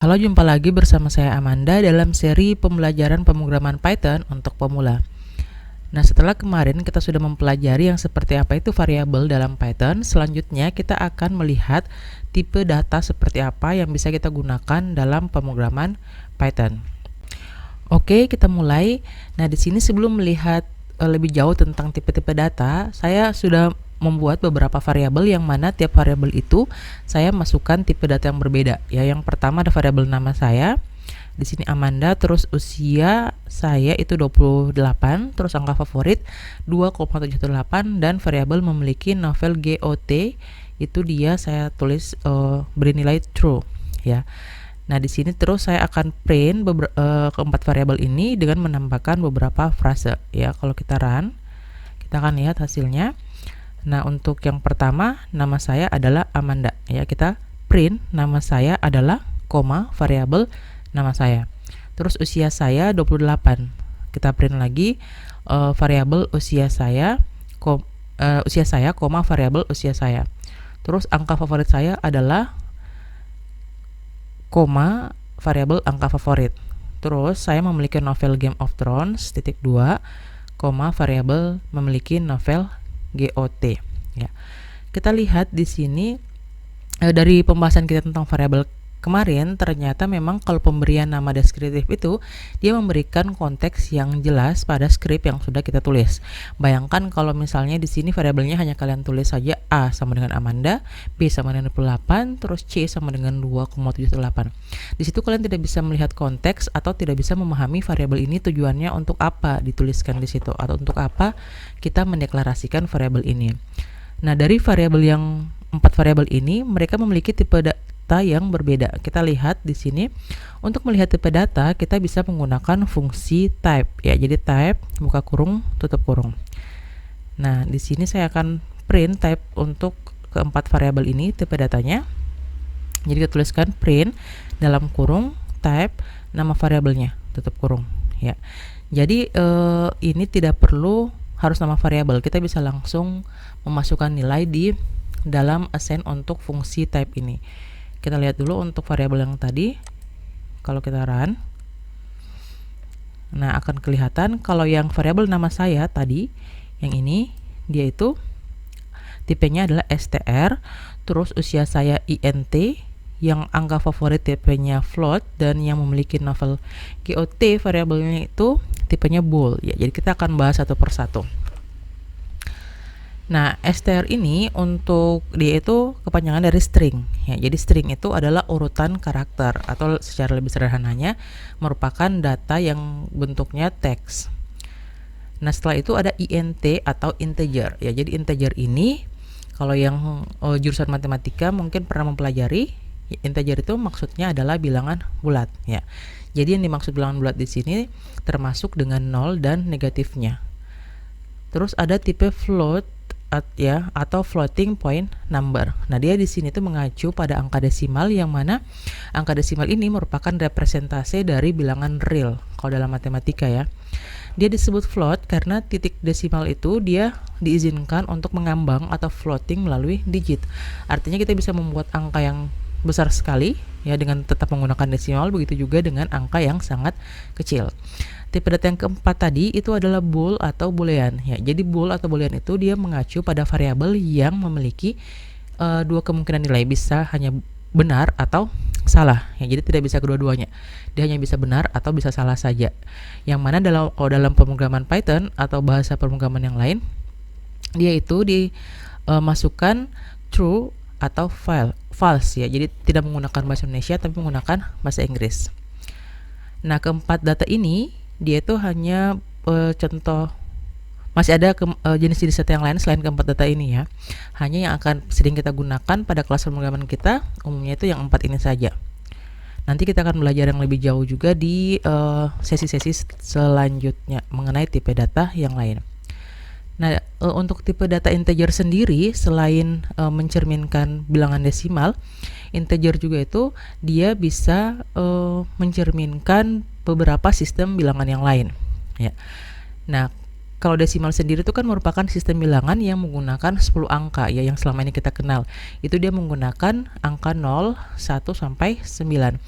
Halo, jumpa lagi bersama saya Amanda dalam seri pembelajaran pemrograman Python untuk pemula. Nah, setelah kemarin kita sudah mempelajari yang seperti apa itu variabel dalam Python, selanjutnya kita akan melihat tipe data seperti apa yang bisa kita gunakan dalam pemrograman Python. Oke, kita mulai. Nah, di sini sebelum melihat lebih jauh tentang tipe-tipe data, saya sudah membuat beberapa variabel yang mana tiap variabel itu saya masukkan tipe data yang berbeda. Ya, yang pertama ada variabel nama saya. Di sini Amanda, terus usia saya itu 28, terus angka favorit 2,78 dan variabel memiliki novel GOT itu dia saya tulis beri nilai true ya. Nah, di sini terus saya akan print keempat variabel ini dengan menambahkan beberapa frase ya. Kalau kita run, kita akan lihat hasilnya. Nah, untuk yang pertama, nama saya adalah Amanda ya. Kita print nama saya adalah koma variabel nama saya. Terus usia saya 28. Kita print lagi variabel usia saya koma variabel usia saya. Terus angka favorit saya adalah koma variabel angka favorit. Terus saya memiliki novel Game of Thrones (2), koma variabel memiliki novel GOT ya. Kita lihat di sini dari pembahasan kita tentang variabel kemarin, ternyata memang kalau pemberian nama deskriptif itu dia memberikan konteks yang jelas pada skrip yang sudah kita tulis. Bayangkan kalau misalnya di sini variabelnya hanya kalian tulis saja A sama dengan Amanda, B sama dengan 28, terus C sama dengan 2,78. Di situ kalian tidak bisa melihat konteks atau tidak bisa memahami variabel ini tujuannya untuk apa dituliskan di situ atau untuk apa kita mendeklarasikan variabel ini. Nah, dari variabel yang 4 variabel ini mereka memiliki tipe data yang berbeda. Kita lihat di sini. Untuk melihat tipe data, kita bisa menggunakan fungsi type ya. Jadi type buka kurung tutup kurung. Nah, di sini saya akan print type untuk keempat variabel ini tipe datanya. Jadi kita tuliskan print dalam kurung type nama variabelnya tutup kurung ya. Jadi ini tidak perlu harus nama variabel, kita bisa langsung memasukkan nilai di dalam assign untuk fungsi type ini. Kita lihat dulu untuk variabel yang tadi. Kalau kita run, nah akan kelihatan kalau yang variabel nama saya tadi, yang ini dia itu tipenya adalah str, terus usia saya int, yang angka favorit tipenya float, dan yang memiliki novel GOT variabelnya itu tipenya bool ya. Jadi kita akan bahas satu persatu. Nah, str ini untuk dia itu kepanjangan dari string ya. Jadi string itu adalah urutan karakter atau secara lebih sederhananya merupakan data yang bentuknya teks. Nah, setelah itu ada int atau integer ya. Jadi integer ini kalau yang jurusan matematika mungkin pernah mempelajari, integer itu maksudnya adalah bilangan bulat ya. Jadi yang dimaksud bilangan bulat di sini termasuk dengan 0 dan negatifnya. Terus ada tipe float ya atau floating point number. Nah, dia di sini tuh mengacu pada angka desimal, yang mana angka desimal ini merupakan representasi dari bilangan real kalau dalam matematika ya. Dia disebut float karena titik desimal itu dia diizinkan untuk mengambang atau floating melalui digit. Artinya kita bisa membuat angka yang besar sekali ya dengan tetap menggunakan desimal, begitu juga dengan angka yang sangat kecil. Tipe data yang keempat tadi itu adalah bool atau boolean ya. Jadi bool atau boolean itu dia mengacu pada variabel yang memiliki dua kemungkinan nilai, bisa hanya benar atau salah ya. Jadi tidak bisa kedua-duanya. Dia hanya bisa benar atau bisa salah saja. Yang mana kalau dalam pemrograman Python atau bahasa pemrograman yang lain, dia itu dimasukkan true atau false ya. Jadi tidak menggunakan bahasa Indonesia tapi menggunakan bahasa Inggris. Nah, keempat data ini dia itu hanya contoh, masih ada jenis-jenis data yang lain selain keempat data ini ya. Hanya yang akan sering kita gunakan pada kelas pemrograman kita umumnya itu yang 4 ini saja. Nanti kita akan belajar yang lebih jauh juga di sesi-sesi selanjutnya mengenai tipe data yang lain. Nah, untuk tipe data integer sendiri, selain mencerminkan bilangan desimal, integer juga itu dia bisa mencerminkan beberapa sistem bilangan yang lain ya. Nah, kalau desimal sendiri itu kan merupakan sistem bilangan yang menggunakan 10 angka ya, yang selama ini kita kenal. Itu dia menggunakan angka 0, 1 sampai 9.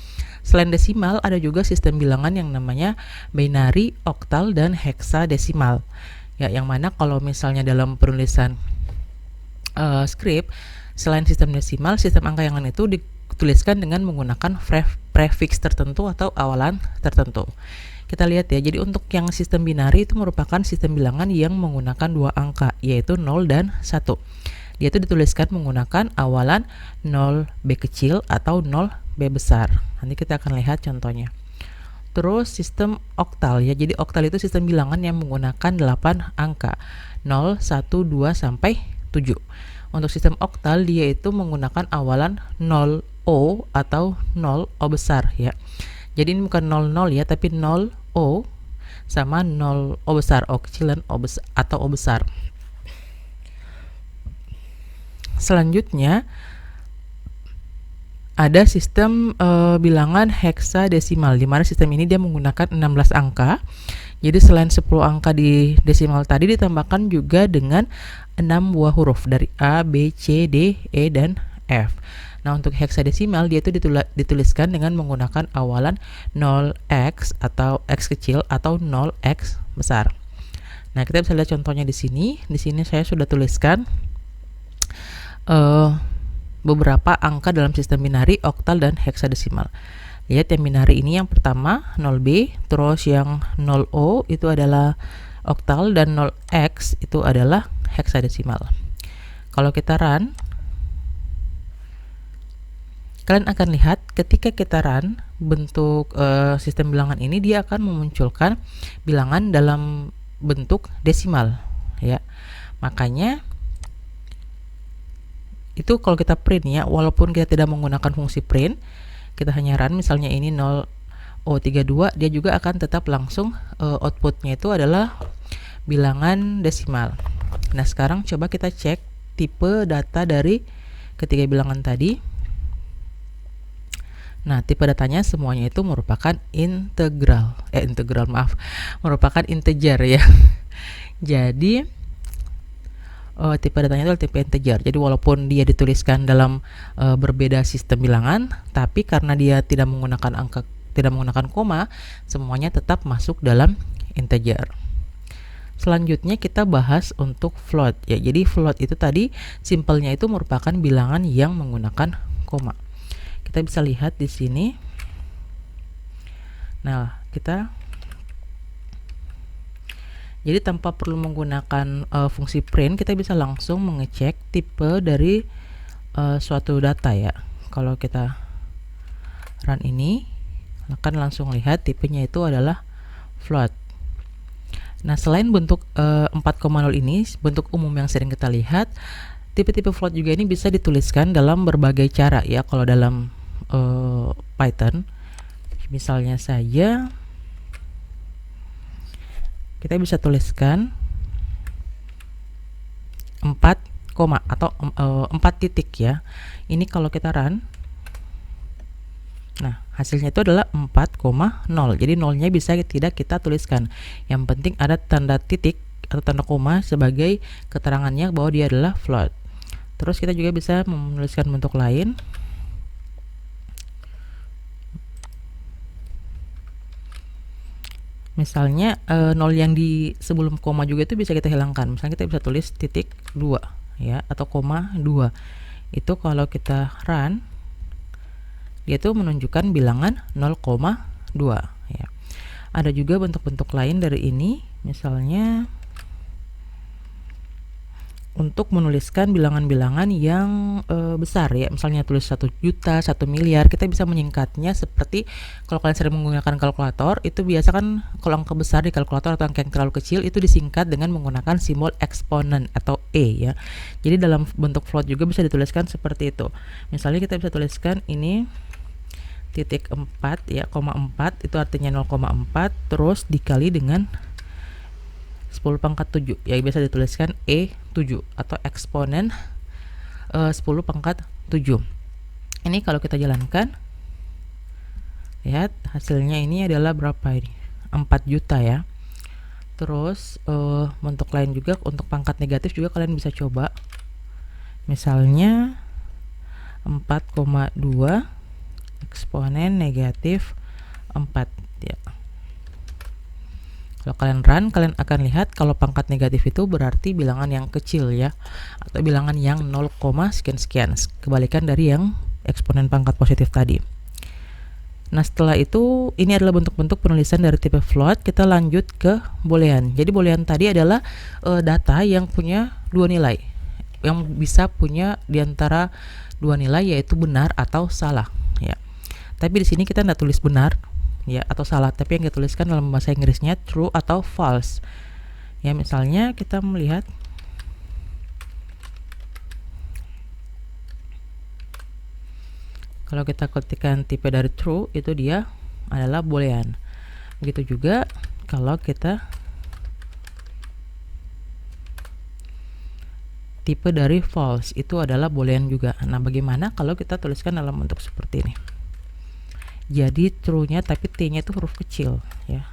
Selain desimal, ada juga sistem bilangan yang namanya binary, oktal, dan heksadesimal. Ya, yang mana kalau misalnya dalam penulisan script, selain sistem desimal, sistem angka yang lain itu dituliskan dengan menggunakan prefix tertentu atau awalan tertentu. Kita lihat ya, jadi untuk yang sistem binary itu merupakan sistem bilangan yang menggunakan 2 angka, yaitu 0 dan 1. Dia itu dituliskan menggunakan awalan 0B kecil atau 0B besar. Nanti kita akan lihat contohnya. Terus sistem oktal ya, jadi oktal itu sistem bilangan yang menggunakan 8 angka, 0, 1, 2, sampai 7. Untuk sistem oktal dia itu menggunakan awalan 0O atau 0O besar ya. Jadi ini bukan 00 ya, tapi 0O sama 0O besar, O kecil dan O besar atau O besar. Selanjutnya ada sistem bilangan heksadesimal, di mana sistem ini dia menggunakan 16 angka. Jadi selain 10 angka di desimal tadi, ditambahkan juga dengan 6 buah huruf dari A, B, C, D, E, dan F. Nah, untuk heksadesimal dia itu dituliskan dengan menggunakan awalan 0x atau x kecil atau 0x besar. Nah, kita bisa lihat contohnya di sini. Di sini saya sudah tuliskan beberapa angka dalam sistem binary, oktal, dan heksadesimal. Lihat yang binary ini yang pertama 0B, terus yang 0O itu adalah oktal dan 0x itu adalah heksadesimal. Kalau kita run, kalian akan lihat ketika kita run bentuk sistem bilangan ini, dia akan memunculkan bilangan dalam bentuk desimal ya. Makanya itu kalau kita print ya, walaupun kita tidak menggunakan fungsi print, kita hanya run misalnya ini 0O32, dia juga akan tetap langsung outputnya itu adalah bilangan desimal. Nah, sekarang coba kita cek tipe data dari ketiga bilangan tadi. Nah, tipe datanya semuanya itu merupakan merupakan integer ya. Jadi tipe datanya itu tipe integer. Jadi walaupun dia dituliskan dalam berbeda sistem bilangan, tapi karena dia tidak menggunakan angka, tidak menggunakan koma, semuanya tetap masuk dalam integer. Selanjutnya kita bahas untuk float ya. Jadi float itu tadi simpelnya itu merupakan bilangan yang menggunakan koma. Kita bisa lihat di sini. Nah, jadi tanpa perlu menggunakan fungsi print, kita bisa langsung mengecek tipe dari suatu data ya. Kalau kita run ini, akan langsung lihat tipenya itu adalah float. Nah, selain bentuk 4,0 ini, bentuk umum yang sering kita lihat, tipe-tipe float juga ini bisa dituliskan dalam berbagai cara ya. Kalau dalam Python, misalnya saja kita bisa tuliskan 4 koma atau 4 titik ya. Ini kalau kita run, nah hasilnya itu adalah 4,0. Jadi nolnya bisa tidak kita tuliskan. Yang penting ada tanda titik atau tanda koma sebagai keterangannya bahwa dia adalah float. Terus kita juga bisa menuliskan bentuk lain. Misalnya 0 yang di sebelum koma juga itu bisa kita hilangkan. Misalnya kita bisa tulis titik 2 ya, atau koma 2. Itu kalau kita run, dia itu menunjukkan bilangan 0,2 ya. Ada juga bentuk-bentuk lain dari ini, misalnya untuk menuliskan bilangan-bilangan yang besar ya, misalnya tulis 1 juta, 1 miliar, kita bisa menyingkatnya seperti kalau kalian sering menggunakan kalkulator, itu biasa kan kalau angka besar di kalkulator atau angka yang terlalu kecil itu disingkat dengan menggunakan simbol eksponen atau E ya. Jadi dalam bentuk float juga bisa dituliskan seperti itu. Misalnya kita bisa tuliskan ini titik 4 ya, koma 4 itu artinya 0,4 terus dikali dengan 10 pangkat 7 ya, biasa dituliskan E7 atau eksponen 10 pangkat 7. Ini kalau kita jalankan, lihat hasilnya ini adalah berapa ini? 4 juta ya. Terus bentuk lain juga untuk pangkat negatif juga kalian bisa coba. Misalnya 4,2 eksponen negatif 4 ya. Kalau kalian run, kalian akan lihat kalau pangkat negatif itu berarti bilangan yang kecil ya, atau bilangan yang 0, sekian-sekian, kebalikan dari yang eksponen pangkat positif tadi. Nah, setelah itu ini adalah bentuk-bentuk penulisan dari tipe float. Kita lanjut ke boolean. Jadi boolean tadi adalah data yang punya dua nilai, yang bisa punya diantara dua nilai, yaitu benar atau salah ya. Tapi di sini kita tidak tulis benar ya atau salah, tapi yang kita tuliskan dalam bahasa Inggrisnya true atau false ya. Misalnya kita melihat kalau kita ketikkan tipe dari true, itu dia adalah boolean. Begitu juga kalau kita tipe dari false, itu adalah boolean juga. Nah, bagaimana kalau kita tuliskan dalam bentuk seperti ini? Jadi true-nya tapi T-nya itu huruf kecil ya.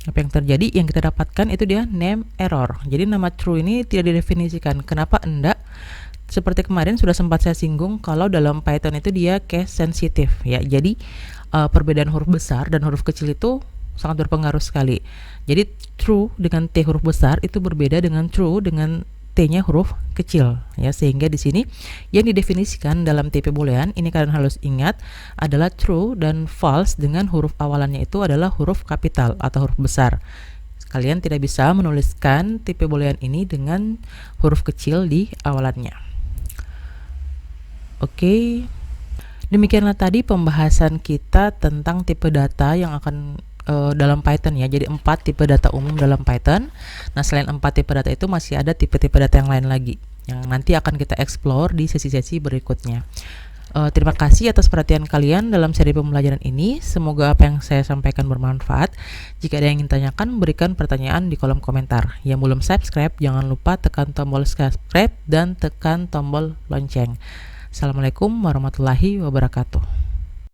Apa yang terjadi? Yang kita dapatkan itu dia name error. Jadi nama true ini tidak didefinisikan. Kenapa enggak? Seperti kemarin sudah sempat saya singgung, kalau dalam Python itu dia case sensitif ya. Jadi perbedaan huruf besar dan huruf kecil itu sangat berpengaruh sekali. Jadi true dengan T huruf besar itu berbeda dengan true dengan T-nya huruf kecil ya, sehingga di sini yang didefinisikan dalam tipe boolean ini kalian harus ingat adalah true dan false dengan huruf awalannya itu adalah huruf kapital atau huruf besar. Kalian tidak bisa menuliskan tipe boolean ini dengan huruf kecil di awalannya. Oke. Demikianlah tadi pembahasan kita tentang tipe data yang akan dalam Python ya. Jadi 4 tipe data umum dalam Python. Nah, selain 4 tipe data itu masih ada tipe-tipe data yang lain lagi yang nanti akan kita explore di sesi-sesi berikutnya. Terima kasih atas perhatian kalian dalam seri pembelajaran ini. Semoga apa yang saya sampaikan bermanfaat. Jika ada yang ingin tanyakan, berikan pertanyaan di kolom komentar. Yang belum subscribe, jangan lupa tekan tombol subscribe dan tekan tombol lonceng. Assalamualaikum warahmatullahi wabarakatuh.